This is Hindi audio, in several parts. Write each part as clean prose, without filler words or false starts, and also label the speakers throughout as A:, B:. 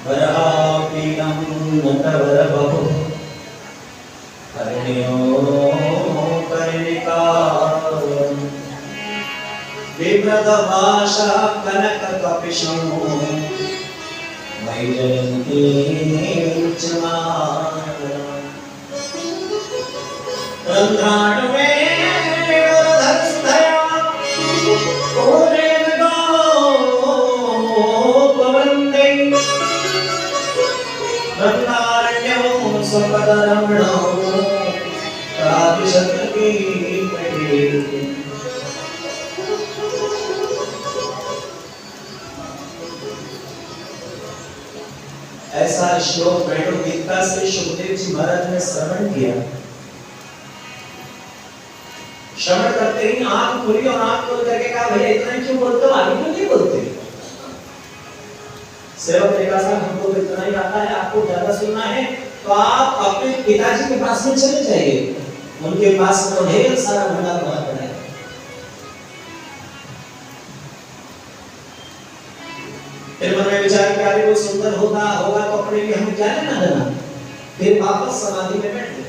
A: वरापीडं नटवरवहु हरिण्यो कर्णिकारं विव्रतभाषा कनककपिशं वैजयन्ती चमारं रन्ध्राणवे वरधरस्तया कोरेण गोपवन्दे रत्नारण्यो स्वपदरमणो प्रातिशतकी पठे। ऐसा श्लोक बैठो गीता से सुखदेव जी महाराज ने श्रवण किया। श्रवण करते ही आंख खुली और आंख खोल करके कहा भैया इतना क्यों बोलते हो, आगे क्यों नहीं बोलते। सेवक ने कहा साहब हमको तो इतना ही आता है, आपको ज्यादा सुनना है तो आप अपने पिताजी के पास में चले जाइए, उनके पास तो ढेर सारा भंडार भरा पड़ा है। फिर मन में विचार किया कोई सुंदर होगा तो अपने लिए हमें क्या लेना देना। फिर वापस समाधि में बैठ गए।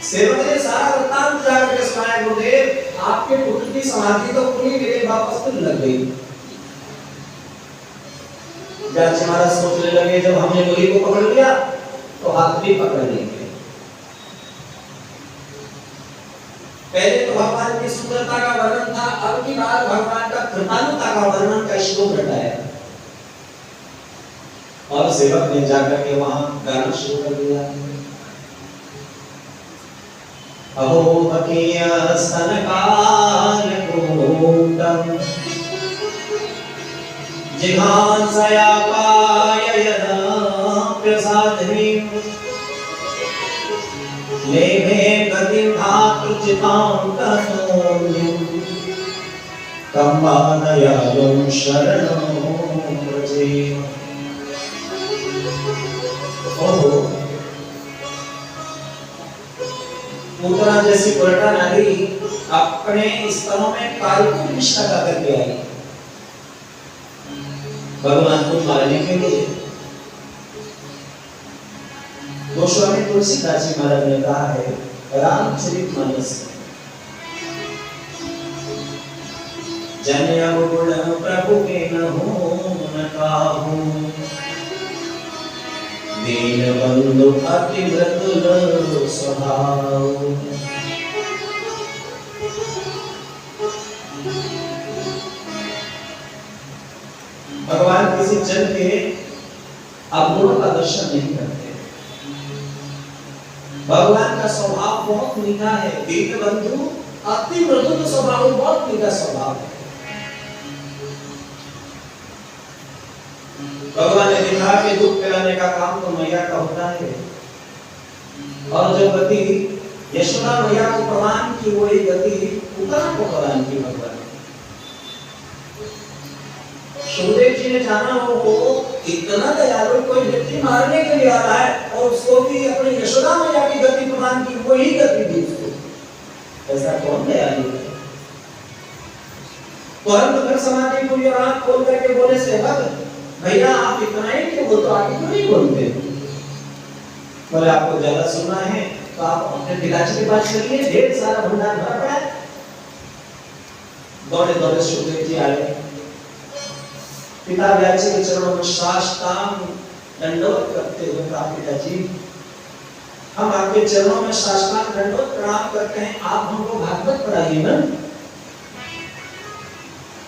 A: सेवक ने सारा वृत्तांत जाकर के सुनाया, गुरुदेव आपके पुत्र की समाधि तो खुली लेकिन वापस फिर लग गई। व्यास महाराज सोचने लगे जब हमने मुरी को पकड़ लिया तो हाथ भी पकड़ लेंगे। पहले तो भगवान की सुंदरता का वर्णन था, अब की बार भगवान का कृपालुता का वर्णन का श्लोक रटाया और सेवक ने जाकर के वहां गाना शुरू कर दिया। अहो बकीय स्तनकाल कूटम जिघांसया पाययदाप्यसाधनीं लेभे गतिं धातृचितां ततोऽन्यं कम्बादयालुं शरणं व्रजेम। ओहो पूतना जैसी पुरटा नारी अपने स्तनों में कालकूट मिश्रा का करके आई भगवान को मारने के लिए। गोस्वामी तुलसीदास जी महाराज ने कहा है रामचरितमानस जन्य गुण प्रभु के न हो न काहू दीन बंधु अति मृदुल स्वभाव। भगवान किसी जन के अवगुणों का दर्शन नहीं करते। भगवान का स्वभाव बहुत मीठा है, दीन बंधु अति मृदुल स्वभाव, बहुत मीठा स्वभाव है। भगवान ने देखा कि दूध पिलाने का काम तो मैया का होता है और जब गति यशोदा मैया को प्रदान की वही गति उतना को प्रदान की भगवान। सुखदेव जी ने जाना हो इतना दयालु कोई व्यक्ति मारने के लिए आ रहा है और उसको भी अपनी यशोदा मैया की गति प्रदान की वही गति दी उसको। ऐसा कौन दयालु है। तुरंत फिर समाधि पूरी और आंख खोल करके बोले सेवक भैया आप इतना ही क्यों बोलते, आगे क्यों नहीं बोलते। बोले आपको ज्यादा सुनना है तो आप अपने पिताजी के पास चलिए, ढेर सारा भंडार भरा पड़ा है। दौड़े दौड़े सुखदेव जी आए, पिता व्यास के चरणों में साष्टांग दंडवत करते हुए कहा पिताजी हम आपके चरणों में साष्टांग दंडवत प्रणाम करते हैं, आप हमको भागवत पढ़ाइए ना।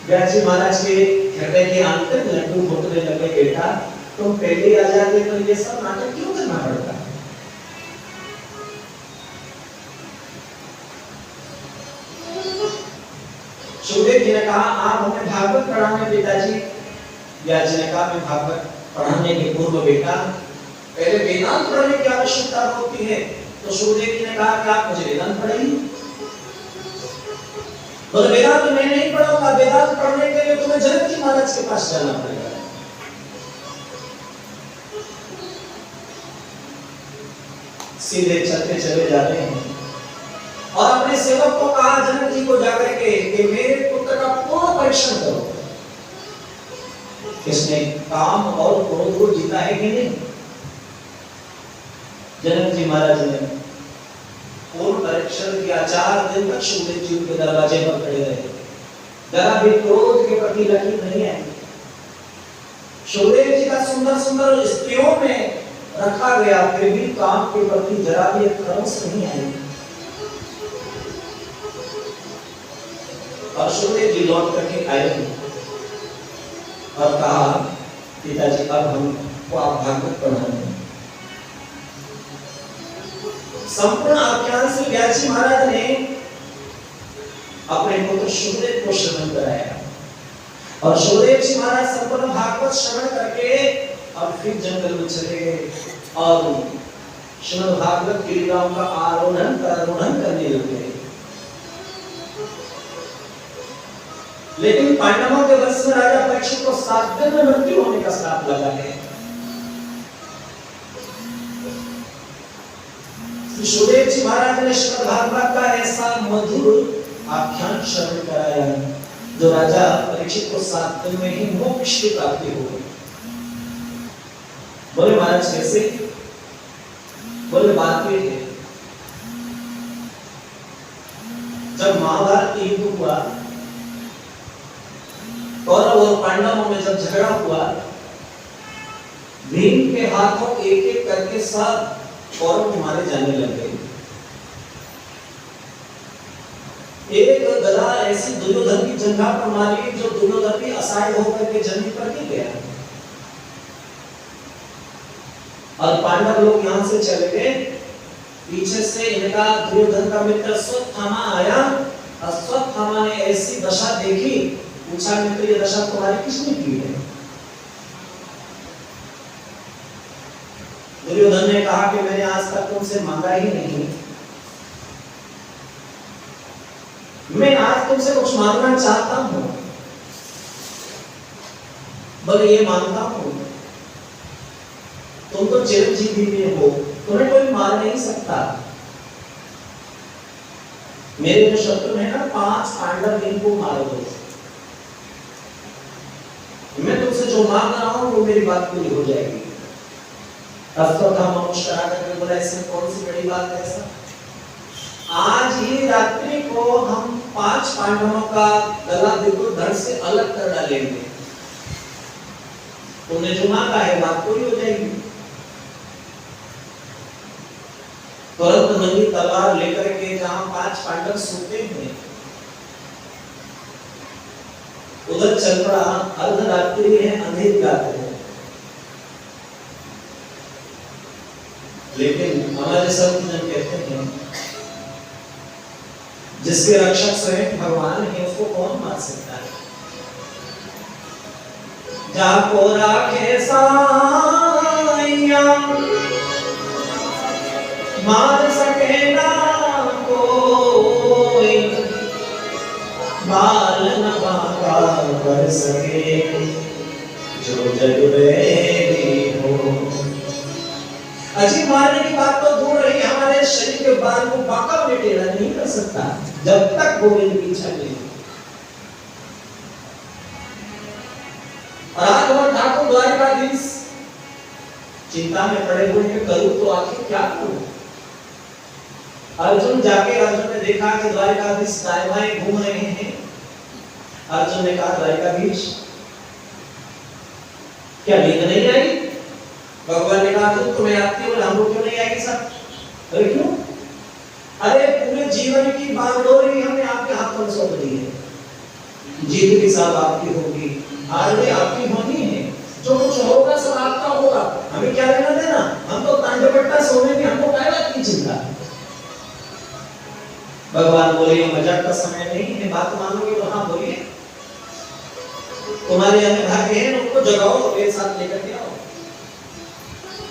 A: व्यास जी महाराज के हृदय के आंतरिक लड्डू फूटने लगे, बेटा तुम पहले आ जाते तो ये सब नाटक क्यों करना पड़ता। सुखदेव जी ने कहा आप हमें भागवत पढ़ाने पिताजी। व्यास जी ने कहा मैं भागवत पढ़ाने के पूर्व बेटा पहले वेदांत पढ़ने की आवश्यकता होती है। तो सुखदेव जी ने कहा कि आप मुझे वेदांत पढ़ाइए। बोले वेदांत मैं नहीं पढ़ूंगा, वेदांत पढ़ने के लिए तुम्हें जनक जी महाराज के पास जाना पड़ेगा। सीधे चलते चले जाते हैं और अपने सेवक को कहा जनक जी को जाकर के कि मेरे पुत्र का पूर्ण परीक्षण करो। किसने काम और क्रोध को जीता है कि नहीं? जनक जी महाराज ने पूर्ण परीक्षण किया, 4 दिन तक सुखदेव जी के दरवाजे पर खड़े रहे, जरा भी क्रोध के प्रति लकीर नहीं आई। सुखदेव जी का सुंदर सुंदर स्त्रियों में रखा गया, फिर भी काम के प्रति जरा भी एक खरोंच नहीं आई। और सुखदेव जी लौट करके आए और कहा, पिताजी अब हमको आप भागवत पढ़ाएं। संपूर्ण आख्यान से व्यास जी महाराज ने अपने पुत्र सुखदेव को श्रवण कराया और सुखदेव जी महाराज संपूर्ण भागवत श्रवण करके और फिर जंगल में चले गए और श्रीमद् भागवत गिरिराम का आरोहण करने लगे। लेकिन पांडवों के वंश में राजा परीक्षित को 7 दिन में मृत्यु होने का श्राप लगा है। सुखदेव जी महाराज ने श्रीमद् भागवत का ऐसा मधुर आख्यान श्रवण कराया जो राजा परीक्षित को 7 दिन में ही मोक्ष की प्राप्ति हो गई। बोले महाराज कैसे? बोले बात ये है, जब महाभारत युद्ध हुआ, कौरव और पांडवों में जब झगड़ा हुआ, भीम के हाथों एक एक करके सब कौरव मारे जाने लगे। एक गदा ऐसी दुर्योधन की जंघा पर मारी जो दुर्योधन भी असहाय होकर के जमीन पर गिर गया और पांडव लोग यहां से चले गए। पीछे से इनका दुर्योधन का मित्र अश्वत्थामा आया। अश्वत्थामा ने ऐसी दशा देखी, पूछा मित्र ये दशा तुम्हारी किसने की है? दुर्योधन ने कहा कि मैंने आज तक तुमसे मांगा ही नहीं, मैं आज तुमसे कुछ मांगना चाहता हूं। बोले ये मांगता हूं, तुम तो चिरंजीवी में हो, तुम्हें कोई मार नहीं सकता। मेरे जो शत्रु है ना 5 पांडव, इनको मार दो। मैं तुमसे जो मांग रहा हूं वो मेरी बात पूरी हो जाएगी। अश्वत्थामा मुस्कुरा करके बोला, इसमें कौन सी बड़ी बात है? ऐसा आज ही रात्रि को हम 5 पांडवों का गला बिल्कुल धड़ से अलग कर डालेंगे, तुमने जो मांगा है बात पूरी हो जाएगी। तुरंत नंगी तलवार लेकर के जहां 5 पांडव सोते हैं उधर चल पड़ा। अर्धरात्रि है, अंधेरी रात है, लेकिन हमारे संत जन कहते हैं जिसके रक्षक स्वयं भगवान है उसको कौन मार सकता है? जाको राखे साइया मार सके ना कोई, बाल न बाका कर सके जो जग में हो। अजी मारने की बात तो दूर रही, हमारे शरीर के बाल को बाका में टेढ़ा नहीं कर सकता जब तक गोविंद की इच्छा नहीं। राघव ठाकुर द्वारिकाधीश चिंता में पड़े हुए हैं, करूं तो आखिर क्या करूं? अर्जुन ने देखा कि द्वारिकाधीश दाएं बाएं घूम रहे हैं। अर्जुन ने कहा, द्वारिकाधीश क्या नींद नहीं आई? भगवान ने कहा, तुम्हें आती है, हमको क्यों नहीं आएगी सब? अरे क्यों? अरे पूरे जीवन की बागडोरी हमने आपके हाथों में सौंप दी है, जीत की सब आपकी होगी, हार भी आपकी होनी है, जो कुछ होगा सब आपका होगा, हमें क्या लेना देना? हम तो तांडवट्टा सोने की, हमको क्या बात की चिंता? भगवान बोले ये मजाक का समय नहीं है, बात मानोगे तो हाँ बोलिए। तुम्हारे अन्य भाग्य हैं, उनको जगाओ, एक साथ लेकर के आओ।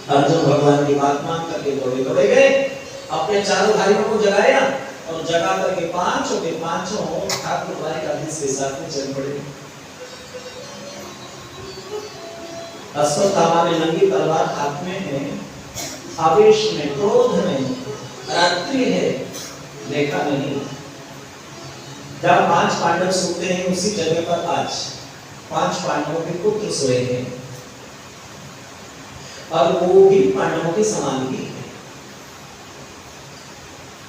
A: अर्जुन भगवान की बात मान करके दौड़े गए, अपने चारों भाइयों को जगाया और जगा करके पांचों के पांचों ठाकुर द्वारिकाधीश के साथ में चल पड़े। अश्वत्थामा ने नंगी तलवार हाथ में है, आवेश में, क्रोध में, रात्रि है, देखा नहीं। जब 5 पांडव सोते हैं उसी जगह पर आज 5 पांडवों के पुत्र सोए हैं और वो भी पांडवों के समान ही है।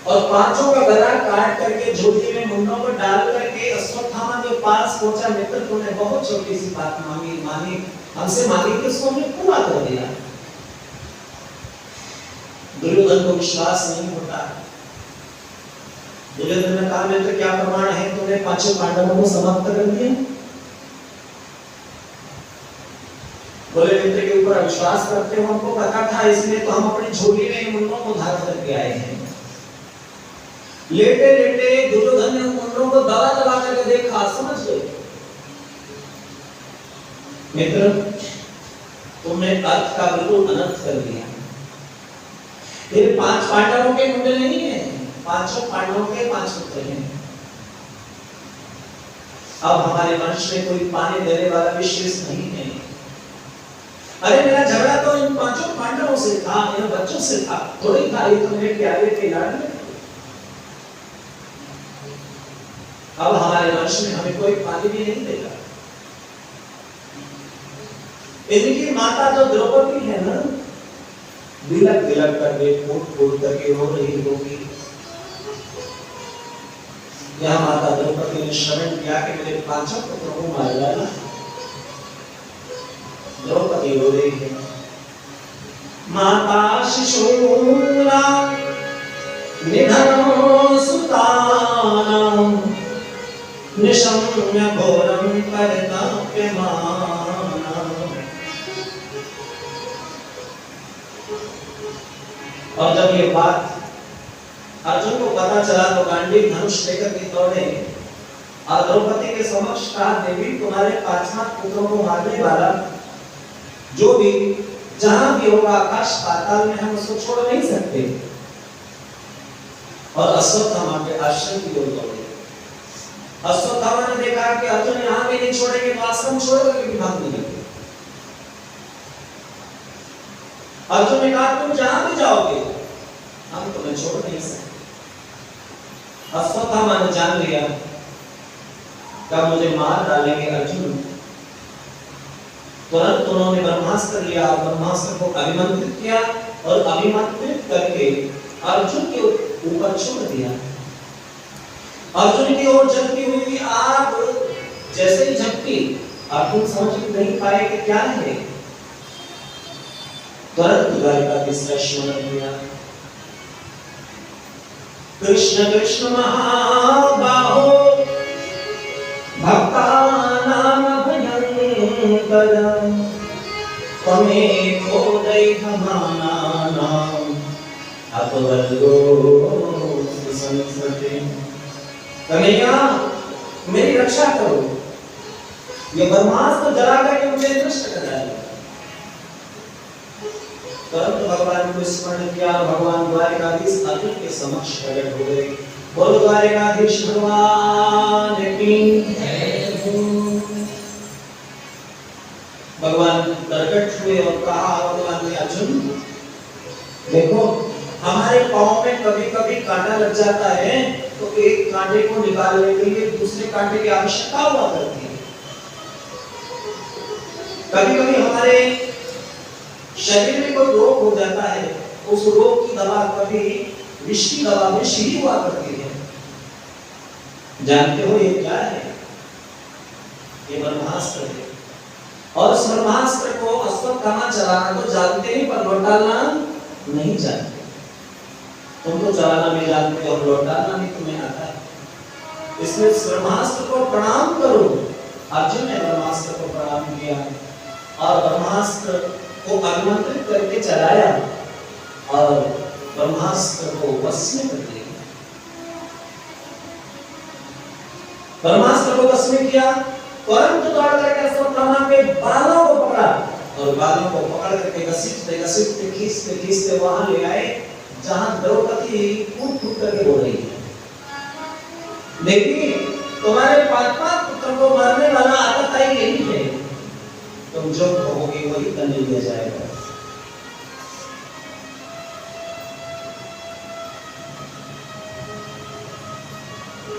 A: और पांचों का गला काट करके झोली में मुंडों को डाल करके अश्वत्थामा के पास पहुंचा। मित्र तूने बहुत छोटी सी बात मानी हमसे मांगी कि उसको हमने पूरा कर दिया। दुर्योधन को विश्वास नहीं होता। दुर्योधन ने कहा मित्र क्या प्रमाण है तूने 5 पांडवों को समाप्त कर दिया? बोले मित्र के ऊपर विश्वास करते हो, हमको पता था इसलिए तो हम अपनी झोली में मुंडों को धारण करके आए हैं। लेटे लेटे दुर्योधन ने मुंडों को दबा दबा करके देखा, समझ गए मित्र तुमने अर्थ का बिल्कुल अनर्थ कर दिया। ये 5 पांडवों के मुंडे नहीं है, 5 पांडवों के 5 पुत्र हैं। अब हमारे वंश में कोई पानी देने वाला विशेष नहीं है। अरे मेरा झगड़ा तो इन 5 पांडवों से था, इन बच्चों से था, थोड़ी था ये तो मेरे प्यारे के लाडले। अब हमारे वंश में हमें कोई पानी भी नहीं देगा। इनकी माता जो द्रौपदी है ना, बिलक बिलक करके फूट करके रो रही होगी। यह माता द्रौपदी ने शरण किया कि मेरे 5 पुत्रों को मार डाला। द्रौपदी रो रही है। माता शिशूना निधनो सुतानां निशम्य घोरं परिताप्यमाना। और जब ये बात अर्जुन को पता चला तो गांडीव धनुष लेकर के दौड़े और द्रौपदी के समक्ष कहा देवी तुम्हारे 5 पुत्रों को मारने वाला जो भी जहां भी होगा आकाश पाताल में हम उसको छोड़ नहीं सकते। और अश्वत्थामा के आश्रम की ओर दौड़े। अश्वत्थामा ने देखा कि अर्जुन यहाँ भी नहीं छोड़ेंगे तो आश्रम छोड़कर भी भाग निकले। अर्जुन ने कहा तुम जहां भी जाओगे हम तुम्हें छोड़ नहीं सकते। अश्वत्थामा ने जान लिया कब मुझे मार डालेंगे अर्जुन। तुरंत उन्होंने ब्रह्मास्त्र लिया, ब्रह्मास्त्र को अभिमंत्रित किया और अभिमंत्रित करके अर्जुन के ऊपर छोड़ दिया। अर्जुन की ओर झपकी हुई आग जैसे ही झपकी अर्जुन समझ नहीं पाए कि क्या है। तुरंत द्वारिकाधीश का स्मरण किया। कृष्ण कृष्ण महाबाहो भक्तानां भयंकरं त्वमेको दैवमानानां अपवर्गो संसते। कन्हैया मेरी रक्षा करो, ये ब्रह्मास्त्र जला करके मुझे नष्ट कर डालेगा। तुरंत भगवान को स्मरण किया। भगवान द्वारिकाधीश अर्जुन के समक्ष प्रकट हो गए। बोलो द्वारिकाधीश भगवान की जय। भगवान प्रकट हुए और कहा भगवान ने अर्जुन देखो हमारे पांव में कभी-कभी कांटा लग जाता है तो एक कांटे को निकालने के लिए दूसरे कांटे की आवश्यकता हुआ करती है। कभी-कभी हमारे शरीर में कोई रोग हो जाता है, उस रोग की दवा कभी विष की दवा में शीरी हुआ करती है। जानते हो ये क्या है? ये ब्रह्मास्त्र है। और उस ब्रह्मास्त्र को अश्वत्थामा चलाना तो जानते ही पर लौट डालना नहीं जानते। तुम तो चलाना भी जानते हो और लौट डालना भी तुम्हें आता है। इसलिए ब्रह्मास्त्र को प्रणाम करो। अर्जुन ने ब्रह्मास्त्र को प्रणाम किया और ब्रह्मास्त्र को अभिमंत्रित करके चलाया और ब्रह्मास्त्र को वश में कर लिया। ब्रह्मास्त्र को वश में किया, तुरंत दौड़ करके अश्वत्थामा के बालों को पकड़ा और बालों को पकड़ करके घसीटते खींचते वहां ले आए जहां द्रौपदी फूट करके रो रही है। लेकिन तुम्हारे 5 पुत्रों को मारने वाला आतताई यही है, तुम जो कहोगे वही करने दिया जाएगा।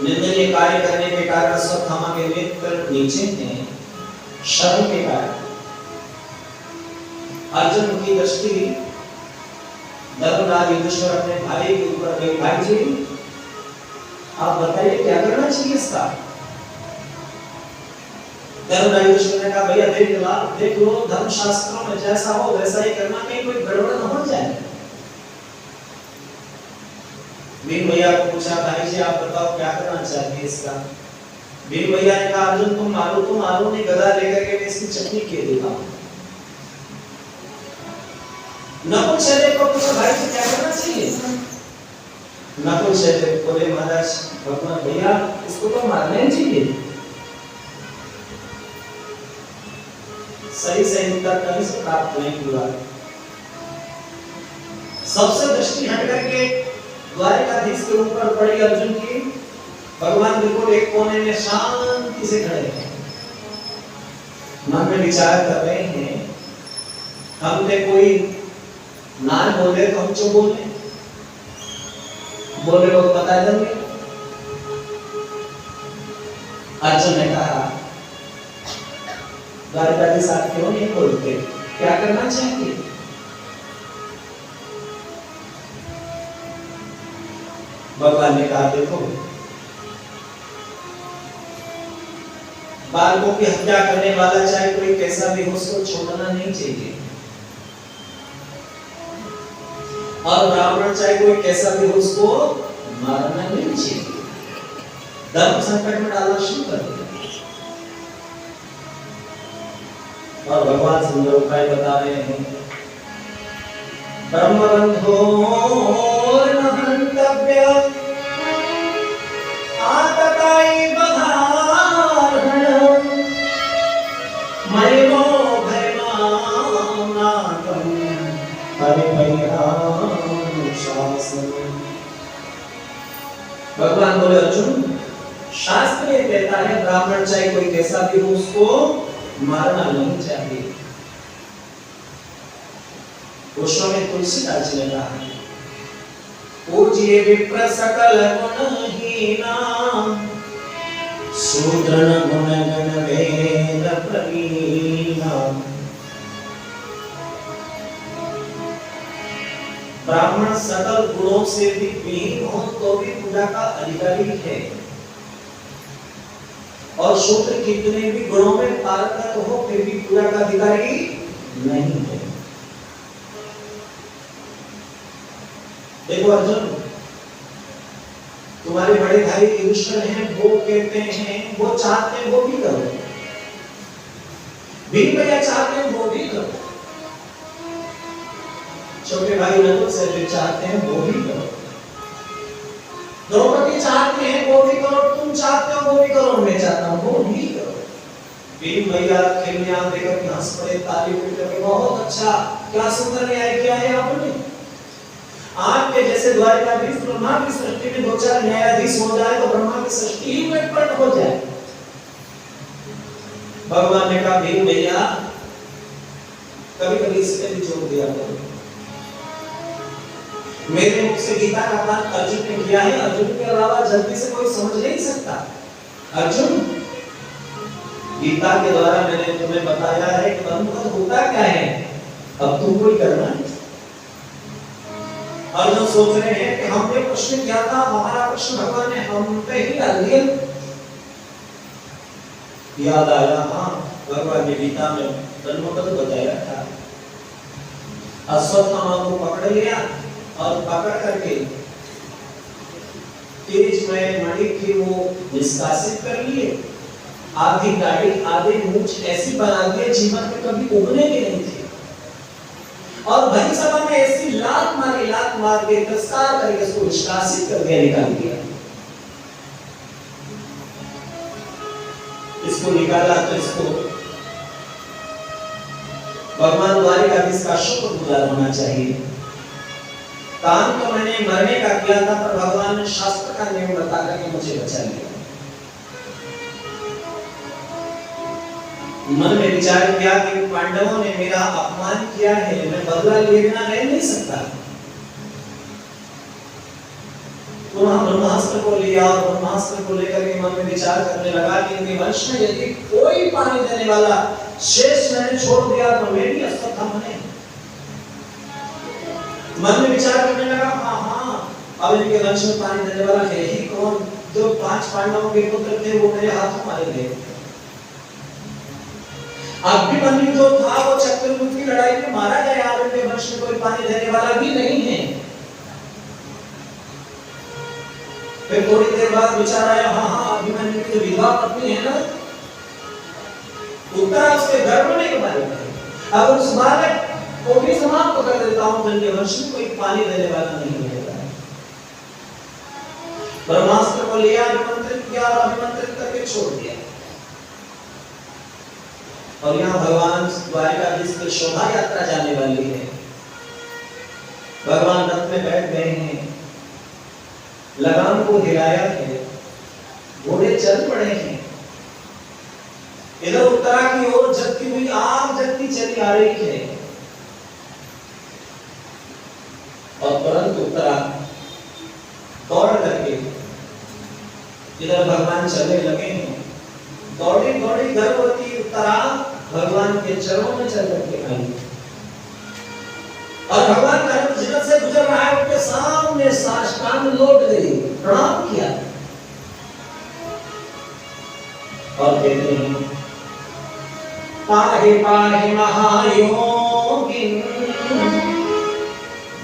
A: निंदनीय कार्य करने के कारण अश्वत्थामा के नेत्र नीचे हैं शर्म के कारण अर्जुन की दृष्टि धर्मराज युधिष्ठिर अपने भाई के ऊपर गई। भाई जी आप बताइए क्या करना चाहिए इसका। धर्मराज युधिष्ठिर ने कहा भैया देख लो धर्मशास्त्रों में जैसा हो वैसा ही करना, कहीं कोई गड़बड़ न हो जाए। भीम भैया को पूछा भाई जी आप बताओ क्या करना चाहिए इसका। भीम भैया ने कहा अर्जुन तुम मारो नहीं, गदा लेकर के मैं इसकी चटनी के देता हूं। नकुल सहदेव को पूछा भाई जी क्या करना चाहिए। नकुल सहदेव बोले महाराज भगवान भैया इसको तो मारना ही चाहिए। सही उत्तर कहीं से प्राप्त नहीं हुआ। सबसे दृष्टि हट करके द्वारिकाधीश के ऊपर पड़ी अर्जुन की। भगवान बिल्कुल एक कोने में शांति से खड़े हैं, मन में विचार कर रहे हैं हमने कोई ना बोले तो हम चुप बोले लोग बता देंगे। अर्जुन ने कहा द्वारिकाधीश आप क्यों नहीं बोलते, क्या करना चाहिए। भगवान ने कहा देखो बालकों की हत्या करने वाला चाहे कोई कैसा भी हो उसको छोड़ना नहीं चाहिए, और ब्राह्मण चाहे कोई कैसा भी हो उसको मारना नहीं चाहिए। धर्म संकट में डालना शुरू कर दिया। और भगवान सुंदर उपाय बता रहे हैं ब्रह्मबंधोर न हन्तव्य आतताई बधारणं मयिनो भयमानाकं परिभयानुशासनं। भगवान बोले अर्जुन शास्त्र ये कहता है ब्राह्मण चाहे कोई कैसा भी हो उसको मारना नहीं चाहिए। पुरुषों में तुलसीदास जी ने कहा पूज्य विप्र सकल गुणहीना शूद्र गुण गण वेद प्रवीणा। ब्राह्मण सकल गुणों से भी विहीन हो तो भी पूजा का अधिकारी है, और शूद्र कितने भी गुणों में पारंगत हो फिर भी पूजा का अधिकारी नहीं है। देखो अर्जुन तुम्हारे बड़े भाई युधिष्ठिर हैं, वो कहते हैं वो चाहते हैं वो भी करो, भीम भैया चाहते हैं वो भी करो, छोटे भाई नकुल सहदेव चाहते हैं वो भी करो, द्रौपदी चाहते हैं वो भी करो, तुम चाहते हो वो भी करो, मैं चाहता हूं वो भी करो। भीम भैया खेलने आते देखकर हंस पड़े, ताली पीट के बहुत अच्छा क्या सुंदर न्याय किया है आपने। आपके जैसे द्वारिकाधीश ब्रह्मा की सृष्टि में दो चार न्यायाधीश हो जाए तो ब्रह्मा की सृष्टि ही मिटपट हो जाए। भगवान ने कहा भीम भैया कभी-कभी इस पे भी जोर दिया करो। मेरे मुख से गीता का पाठ अर्जुन ने किया है, अर्जुन के अलावा जल्दी से कोई समझ नहीं सकता। अर्जुन गीता के द्वारा मैंने तुम्हें बताया है कि बंधुत्व होता क्या है, अब तुम कोई करना। अर्जुन सोच रहे हैं कि हमने प्रश्न किया था, हमारा प्रश्न भगवान ने हम पे ही डाल दिया। याद आया हाँ भगवान ने गीता में बंधुत्व बताया था। अश्वत्थामा को पकड़ लिया और पकड़ करके तेज में मणि की वो निष्कासित कर लिए, आधी दाढ़ी आधे मूंछ ऐसी बना दिए जीवन में कभी उगने के नहीं थे, और भरी सभा में ऐसी लात मार के तिरस्कार करके उसको निष्कासित कर दिया, निकाल दिया। इसको निकाला तो इसको भगवान द्वारिकाधीश का शुक्रगुजार होना चाहिए। काम तो मैंने मरने का किया था पर भगवान ने शास्त्र का नियम बता करके मुझे बचा लिया। मन में विचार किया कि पांडवों ने मेरा अपमान किया है, मैं बदला लिए बिना रह नहीं सकता। वहां ब्रह्मास्त्र को लिया और ब्रह्मास्त्र को लेकर के मन में विचार करने लगा कि इनके वंश में यदि कोई पानी देने वाला शेष मैंने छोड़ दिया तो मैं भी अश्वत्थामा बने। मन में विचार करने लगा, हाँ अब इनके वंश में पानी देने वाला है ही कौन? जो 5 पांडवों के पुत्र थे वो मेरे हाथों मारे गए। अभिमन्यु जो था वो चक्रव्यूह की लड़ाई में मारा गया, उनके वंश में कोई पानी देने वाला भी नहीं है। फिर थोड़ी देर बाद विचार आया, हाँ अभिमन्यु की विधवा पत्नी है ना, उत्तरा उसके गर्भ में के बारे में, अब उस बालक को भी समाप्त कर देता हूं, जिनके वंश में कोई पानी देने वाला नहीं है। ब्रह्मास्त्र को लिया, अभिमंत्रित किया और अभिमंत्रित करके छोड़ दिया। और यहाँ भगवान द्वारिकाधीश की शोभा यात्रा जाने वाली है। भगवान रथ में बैठ गए हैं, लगाम को हिलाया है, घोड़े चल पड़े हैं। इधर उत्तरा की ओर जगती हुई आग जगती चली आ रही है और तुरंत उत्तरा दौड़ करके इधर भगवान चलने लगे हैं। दौड़ी दौड़ी गर्भवती उत्तरा भगवान के चरणों में चल करके आई और भगवान का रथ जिधर से गुजर रहा है उसके सामने साष्टांग लौट गई, प्रणाम किया और कहते हैं, पाहि पाहि महायोगिन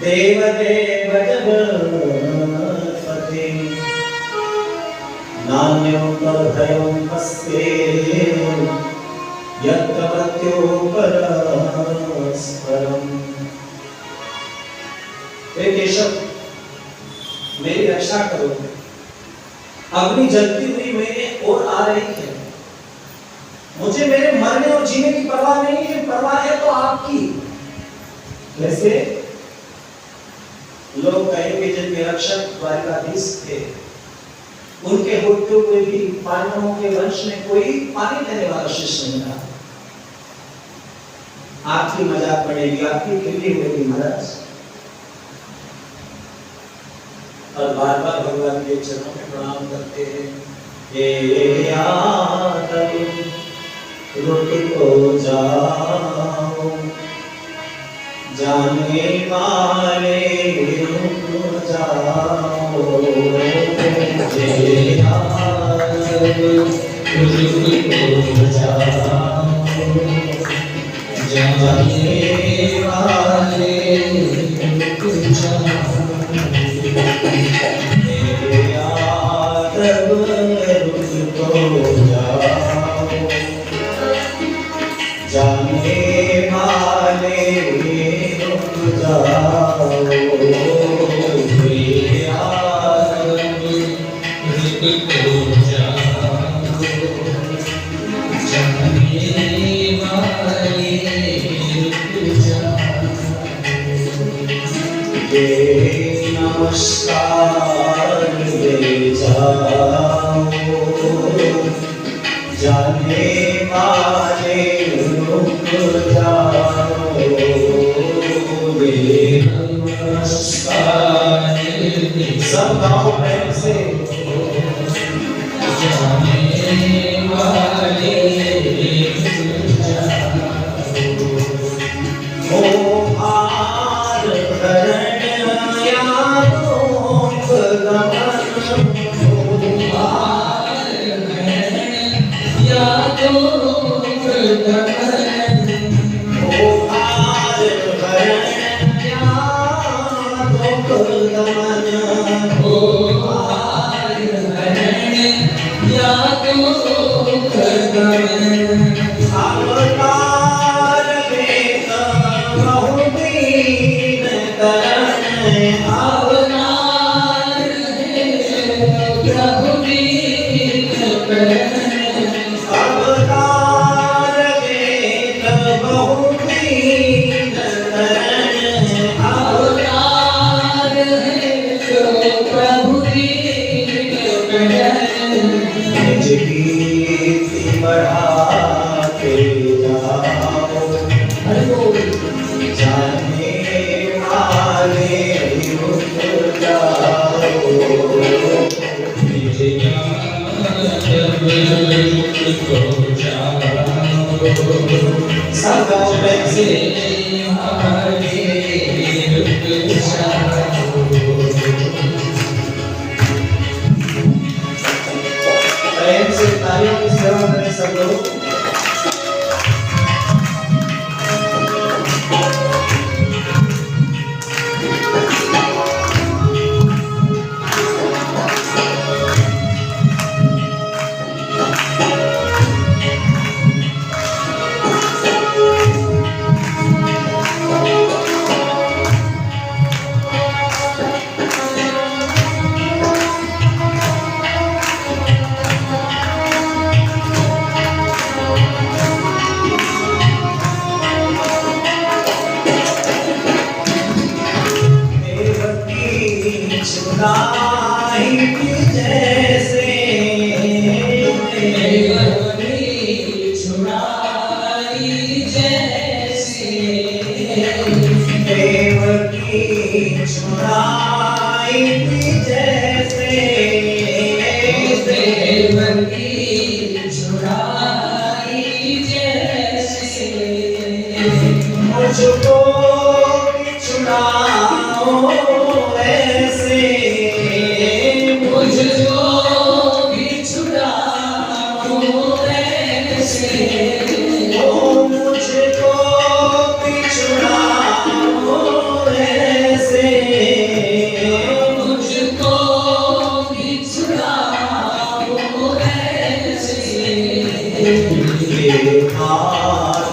A: देव देव जगत्पते नान्यं तद्भयं पश्ये यत्र मृत्युः परस्परम्। हे केशव मेरी रक्षा करो, अग्नि जलती हुई मेरे ओर आ रही है, मुझे मेरे मरने और जीने की परवाह नहीं है, परवाह है तो आपकी। कैसे? लोग कहेंगे जिनके रक्षक द्वारिकाधीश थे उनके होते हुए भी पांडवों के वंश में कोई पानी देने वाला शिष्य नहीं था। आपकी मजाक पड़ेगी, आपकी खिल्ली होगी महाराज। और बार बार भगवान के चरणों में प्रणाम करते हैं, हे यादव रुक तो जाओ, जाने वाले रुक जाओ, हे यादव रुक तो जाओ, जाने वाले रुक जाओ, हे यादव रुक तो जाओ, जाने वाले रुक जाओ, हे यादव रुक तो जाओ, जाने वाले रुक जाओ, ये नमस्कार ले जाओ, जाने वाले रुक जाओ, ये नमस्कार सब गाओ प्रेम से, जाने वाले रुक जाओ, ओ भार हरण यादों गगन, ओ भार हरण यादों गगन, ओ भार हरण यादों गगन, ओ भार हरण यादों गगन, अवतार में बहु दीन तरन, अवतार है प्रभु दीन तरन, अवतार में बहु दीन तरन, अवतार है प्रभु दीन तरन, निज कीर्ति बढ़ा सब से प्रेम से तालियों की सेवा करें सब लोग। मुझको छुड़ाओ ऐसे, मुझको भी छुड़ाओ ऐसे, ओ मुझको भी छुड़ाओ ऐसे, मुझको भी छुड़ाओ ऐसे, ये हाथ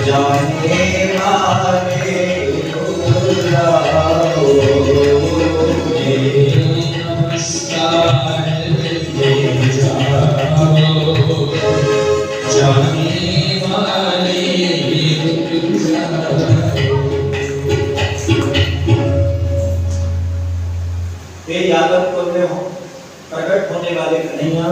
A: जाने वाले हे यादव कुल में हो प्रकट होने वाले कन्हैया